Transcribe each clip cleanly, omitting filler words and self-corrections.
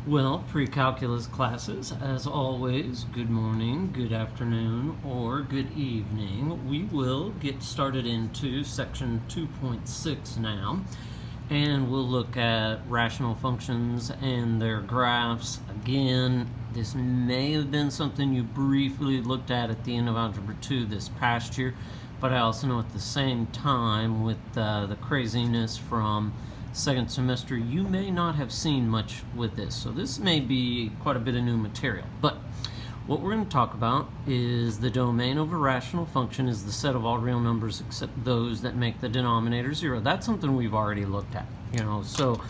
Well, pre-calculus classes, as always, good morning, good afternoon, or good evening. We will get started into section 2.6 now, and we'll look at rational functions and their graphs. Again, this may have been something you briefly looked at the end of Algebra 2 this past year, but I also know at the same time with the craziness from second semester, you may not have seen much with this. So this may be quite a bit of new material. But what we're going to talk about is the domain of a rational function is the set of all real numbers except those that make the denominator 0. That's something we've already looked at. So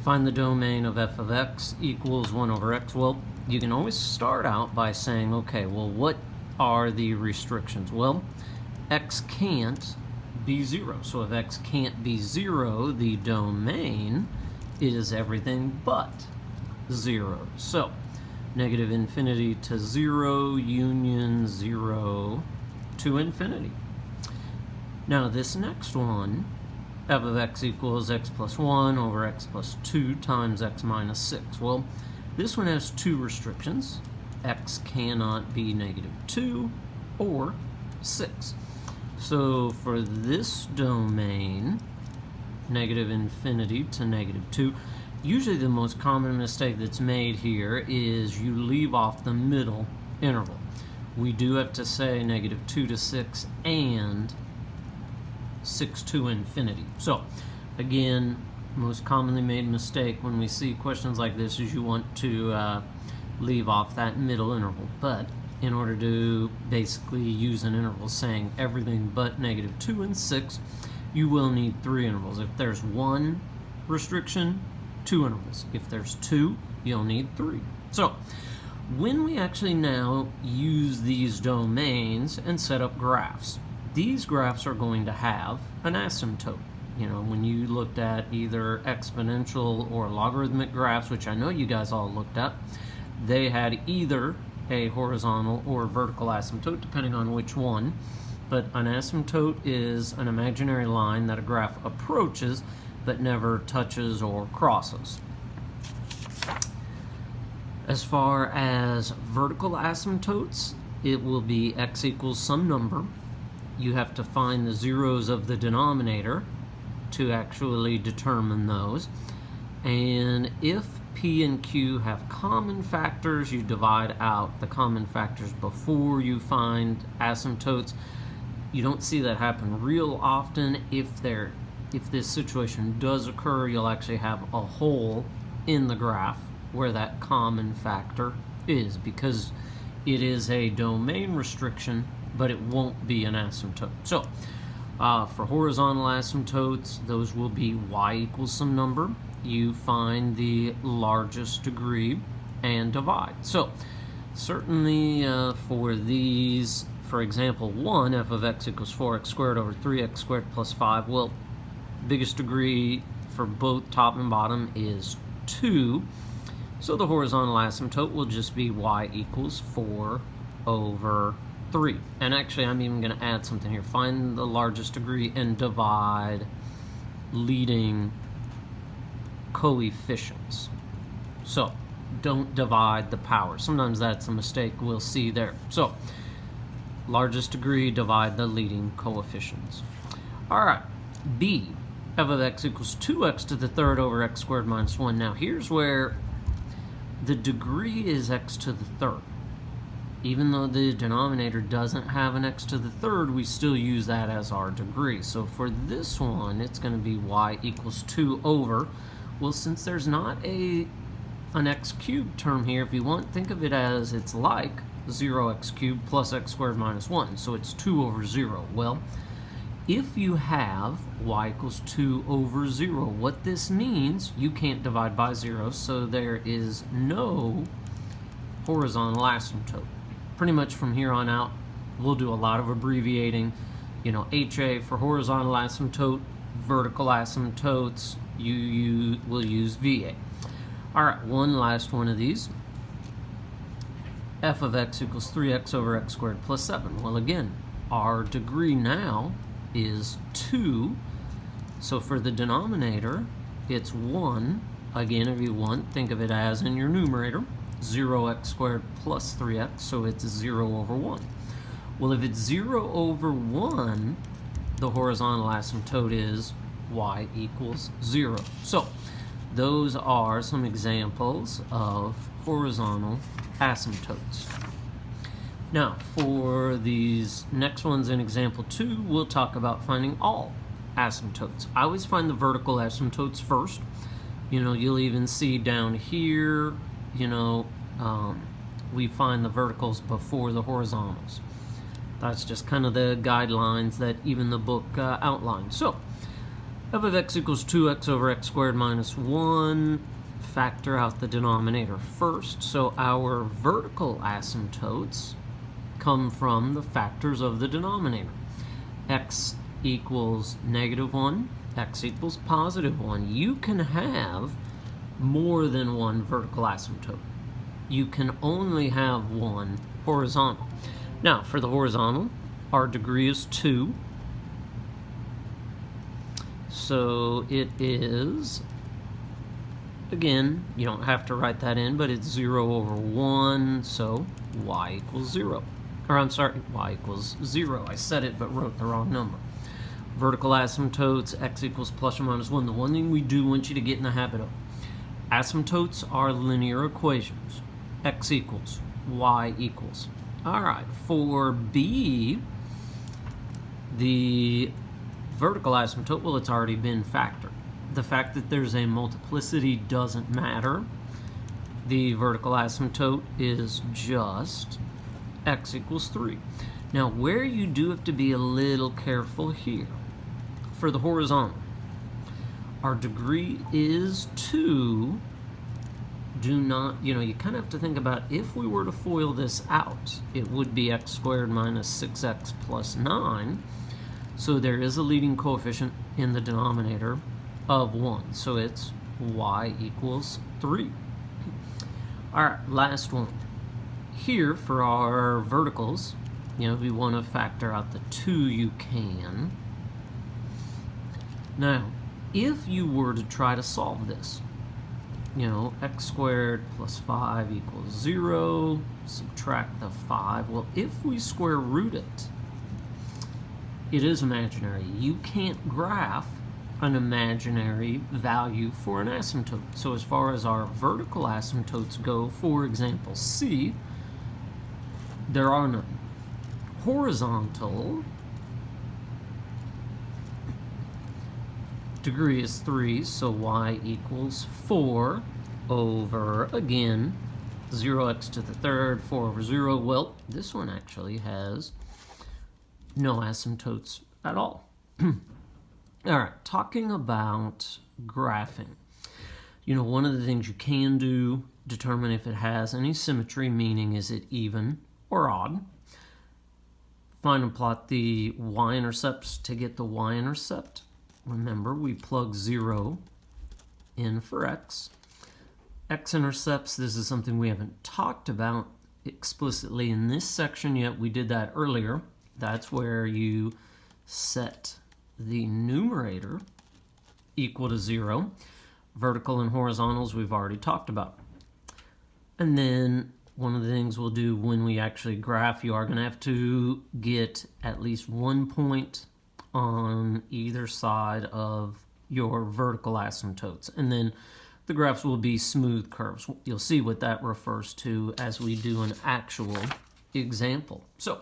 find the domain of f of x equals 1 over x. Well, you can always start out by saying, okay, well, what are the restrictions? Well, x can't be 0. So if x can't be 0, the domain is everything but 0. So negative infinity to 0, union 0 to infinity. Now this next one, f of x equals x plus 1 over x plus 2 times x minus 6. Well, this one has two restrictions. X cannot be negative 2 or 6. So for this domain, negative infinity to negative 2, usually the most common mistake that's made here is you leave off the middle interval. We do have to say negative 2 to 6 and 6 to infinity. So again, most commonly made mistake when we see questions like this is you want to leave off that middle interval. But in order to basically use an interval saying everything but negative 2 and 6, you will need 3 intervals. If there's 1 restriction, 2 intervals. If there's 2, you'll need 3. So when we actually now use these domains and set up graphs, these graphs are going to have an asymptote. When you looked at either exponential or logarithmic graphs, which I know you guys all looked at, they had either a horizontal or vertical asymptote, depending on which one. But an asymptote is an imaginary line that a graph approaches but never touches or crosses. As far as vertical asymptotes, it will be x equals some number. You have to find the zeros of the denominator to actually determine those. And if P and Q have common factors, you divide out the common factors before you find asymptotes. You don't see that happen real often. If this situation does occur, you'll actually have a hole in the graph where that common factor is, because it is a domain restriction, but it won't be an asymptote. So for horizontal asymptotes, those will be y equals some number. You find the largest degree and divide. So certainly for these, for example, 1, f of x equals 4x squared over 3x squared plus 5, well, biggest degree for both top and bottom is 2. So the horizontal asymptote will just be y equals 4 over 3. And actually, I'm even going to add something here. Find the largest degree and divide leading coefficients. So don't divide the power. Sometimes that's a mistake we'll see there. So largest degree, divide the leading coefficients. All right, B, f of x equals 2x to the third over x squared minus 1. Now here's where the degree is x to the third. Even though the denominator doesn't have an x to the third, we still use that as our degree. So for this one, it's going to be y equals 2 over, well, since there's not an x cubed term here, if you want, think of it as it's like 0x cubed plus x squared minus 1. So it's 2 over 0. Well, if you have y equals 2 over 0, what this means, you can't divide by 0, so there is no horizontal asymptote. Pretty much from here on out, we'll do a lot of abbreviating. HA for horizontal asymptote, vertical asymptotes, you will use VA. All right, one last one of these. F of x equals 3x over x squared plus 7. Well, again, our degree now is 2. So for the denominator, it's 1 again, if you want, think of it as in your numerator, 0x squared plus 3x, so it's 0 over 1. Well, if it's 0 over 1, the horizontal asymptote is y equals 0. So those are some examples of horizontal asymptotes. Now, for these next ones in example 2, we'll talk about finding all asymptotes. I always find the vertical asymptotes first. You'll even see down here, we find the verticals before the horizontals. That's just kind of the guidelines that even the book outlines. So, f of x equals 2x over x squared minus 1. Factor out the denominator first. So our vertical asymptotes come from the factors of the denominator. X equals -1, x equals +1. You can have more than one vertical asymptote. You can only have one horizontal. Now, for the horizontal, our degree is 2. So it is, again, you don't have to write that in, but it's 0 over 1, so y equals 0. Or I'm sorry, y equals 0. I said it, but wrote the wrong number. Vertical asymptotes, x equals plus or minus 1. The one thing we do want you to get in the habit of, asymptotes are linear equations. X equals, y equals. All right, for B, the vertical asymptote, well, it's already been factored. The fact that there's a multiplicity doesn't matter. The vertical asymptote is just x equals 3. Now, where you do have to be a little careful here, for the horizontal, our degree is 2. Do not, you kind of have to think about, if we were to FOIL this out, it would be x squared minus 6x plus 9. So there is a leading coefficient in the denominator of 1. So it's y equals 3. All right, last one. Here, for our verticals, if we want to factor out the 2, you can. Now, if you were to try to solve this, x squared plus 5 equals 0, subtract the 5. Well, if we square root it, it is imaginary. You can't graph an imaginary value for an asymptote. So as far as our vertical asymptotes go, for example, C, there are none. Horizontal, degree is 3, so y equals 4 over, again, 0x to the third, 4 over 0. Well, this one actually has no asymptotes at all. All right, talking about graphing. One of the things you can do, determine if it has any symmetry, meaning is it even or odd. Find and plot the y-intercepts. To get the y-intercept, remember, we plug 0 in for x. X-intercepts, this is something we haven't talked about explicitly in this section yet. We did that earlier. That's where you set the numerator equal to 0. Vertical and horizontals we've already talked about. And then one of the things we'll do when we actually graph, you are going to have to get at least 1 point on either side of your vertical asymptotes. And then the graphs will be smooth curves. You'll see what that refers to as we do an actual example. So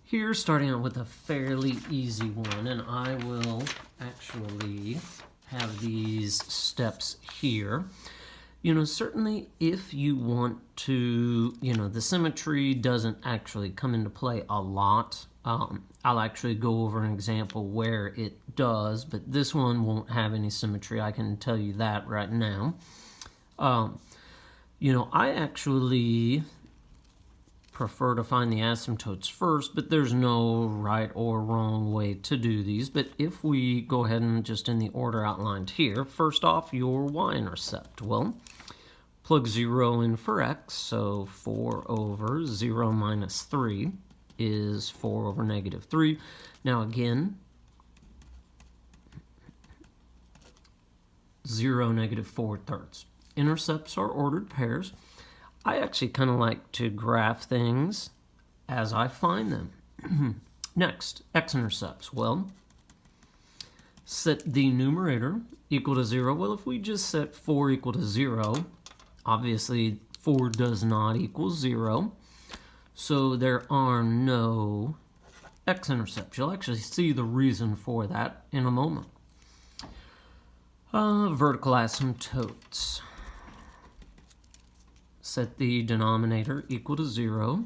here, starting out with a fairly easy one, and I will actually have these steps here. Certainly if you want to, the symmetry doesn't actually come into play a lot. I'll actually go over an example where it does, but this one won't have any symmetry. I can tell you that right now. I actually prefer to find the asymptotes first, but there's no right or wrong way to do these. But if we go ahead and just in the order outlined here, first off, your y-intercept. Well, plug 0 in for x, so 4 over 0 minus 3 is 4 over negative 3. Now again, 0, negative 4/3. Intercepts are ordered pairs. I actually kind of like to graph things as I find them. Next, x-intercepts. Well, set the numerator equal to 0. Well, if we just set 4 equal to 0, obviously 4 does not equal 0. So there are no x-intercepts. You'll actually see the reason for that in a moment. Vertical asymptotes. Set the denominator equal to 0.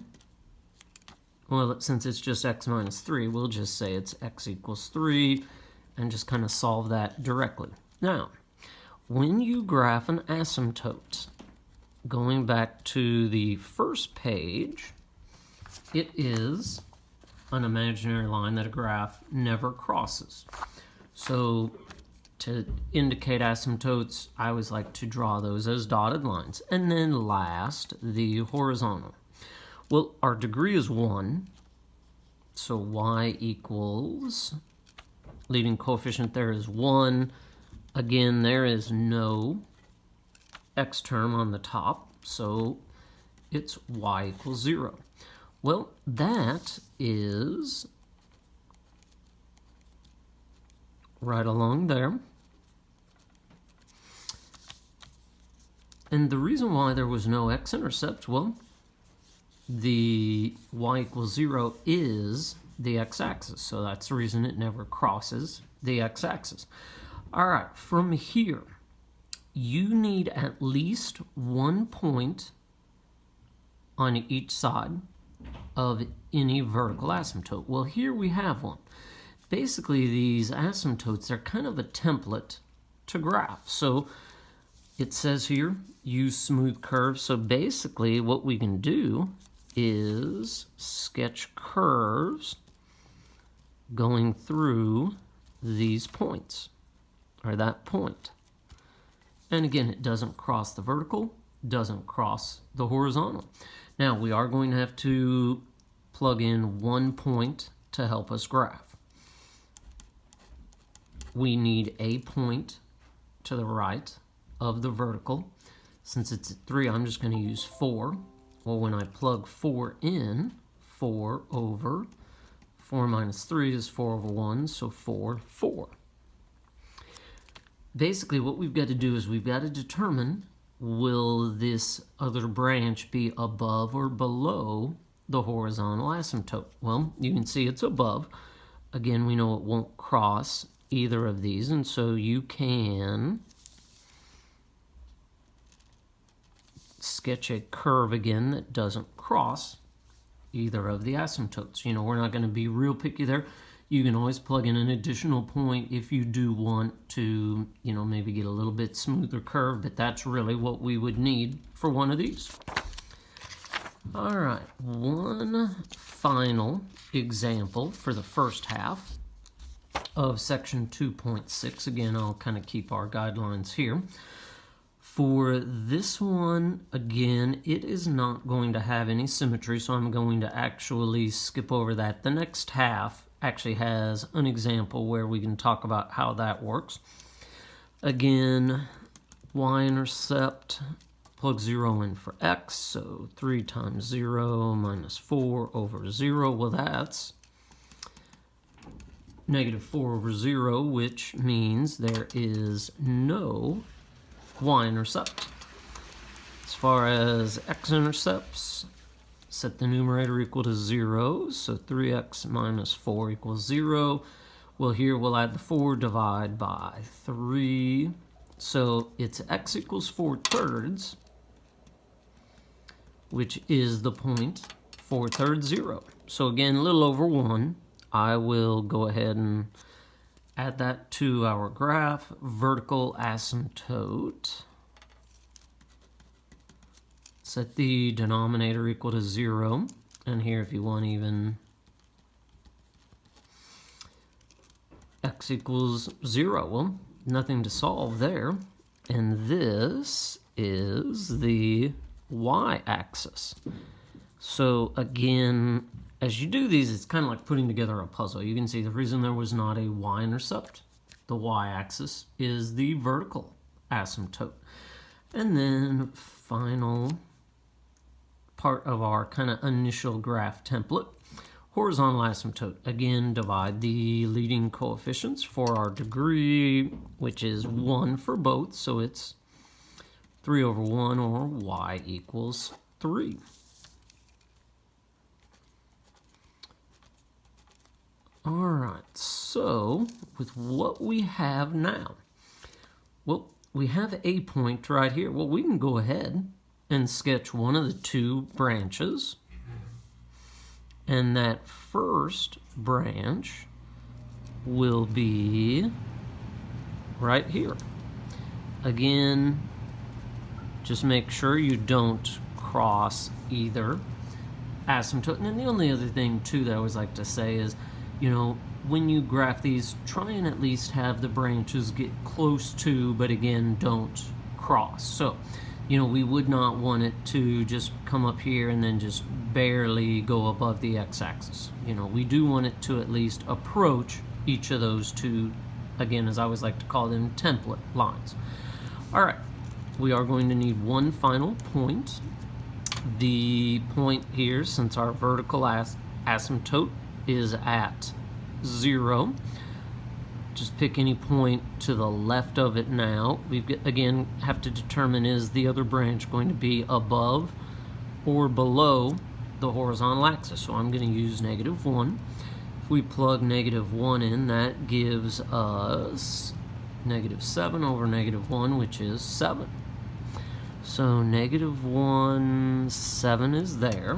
Well, since it's just x minus 3, we'll just say it's x equals 3 and just kind of solve that directly. Now, when you graph an asymptote, going back to the first page, it is an imaginary line that a graph never crosses. So to indicate asymptotes, I always like to draw those as dotted lines. And then last, the horizontal. Well, our degree is 1, so y equals, leading coefficient there is 1. Again, there is no x term on the top, so it's y equals 0. Well, that is right along there. And the reason why there was no x-intercept, well, the y equals 0 is the x-axis, so that's the reason it never crosses the x-axis. All right, from here, you need at least 1 point on each side of any vertical asymptote. Well, here we have one. Basically, these asymptotes are kind of a template to graph. So it says here, use smooth curves. So basically, what we can do is sketch curves going through these points, or that point. And again, it doesn't cross the vertical, doesn't cross the horizontal. Now, we are going to have to plug in 1 point to help us graph. We need a point to the right of the vertical. Since it's at 3, I'm just going to use 4. Well, when I plug 4 in, 4 over 4 minus 3 is 4 over 1, so 4, 4. Basically, what we've got to do is we've got to determine, will this other branch be above or below the horizontal asymptote? Well, you can see it's above. Again, we know it won't cross either of these, and so you can sketch a curve again that doesn't cross either of the asymptotes. You know, we're not going to be real picky there. You can always plug in an additional point if you do want to, you know, maybe get a little bit smoother curve, but that's really what we would need for one of these. All right, one final example for the first half of section 2.6. Again, I'll kind of keep our guidelines here. For this one, again, it is not going to have any symmetry, so I'm going to actually skip over that. The next half actually has an example where we can talk about how that works. Again, y-intercept, plug 0 in for x, so 3 times 0 minus 4 over 0. Well, that's negative 4 over 0, which means there is no y-intercept. As far as x-intercepts, set the numerator equal to 0, so 3x minus 4 equals 0. Well, here we'll add the 4, divide by 3. So it's x equals 4/3, which is the point 4/3, 0. So again, a little over 1. I will go ahead and add that to our graph. Vertical asymptote. Set the denominator equal to 0. And here, if you want even x equals 0. Well, nothing to solve there. And this is the y-axis. So again, as you do these, it's kind of like putting together a puzzle. You can see the reason there was not a y-intercept, the y-axis, is the vertical asymptote. And then final part of our kind of initial graph template, horizontal asymptote. Again, divide the leading coefficients for our degree, which is 1 for both, so it's 3 over 1, or y equals 3. All right, so with what we have now, well, we have a point right here. Well, we can go ahead and sketch one of the two branches. And that first branch will be right here. Again, just make sure you don't cross either asymptote. And then the only other thing, too, that I always like to say is, you know, when you graph these, try and at least have the branches get close to, but again, don't cross. So, you know, we would not want it to just come up here and then just barely go above the x-axis. You know, we do want it to at least approach each of those two, again, as I always like to call them, template lines. All right, we are going to need one final point. The point here, since our vertical asymptote is at 0, just pick any point to the left of it now. We again have to determine, is the other branch going to be above or below the horizontal axis. So I'm going to use -1. If we plug -1 in, that gives us -7 over -1, which is 7. So -1, 7 is there.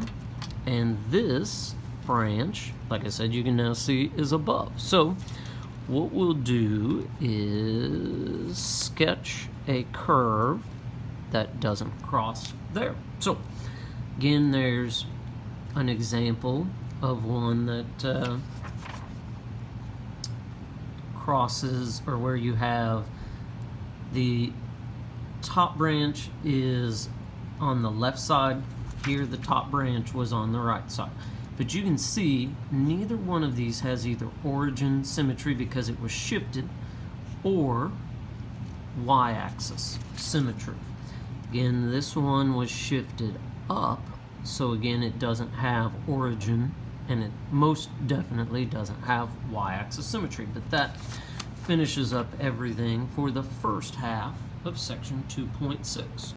And this branch, like I said, you can now see is above. So what we'll do is sketch a curve that doesn't cross there. So again, there's an example of one that crosses, or where you have the top branch is on the left side. Here the top branch was on the right side. But you can see neither one of these has either origin symmetry because it was shifted, or y-axis symmetry. Again, this one was shifted up, so again it doesn't have origin, and it most definitely doesn't have y-axis symmetry. But that finishes up everything for the first half of section 2.6.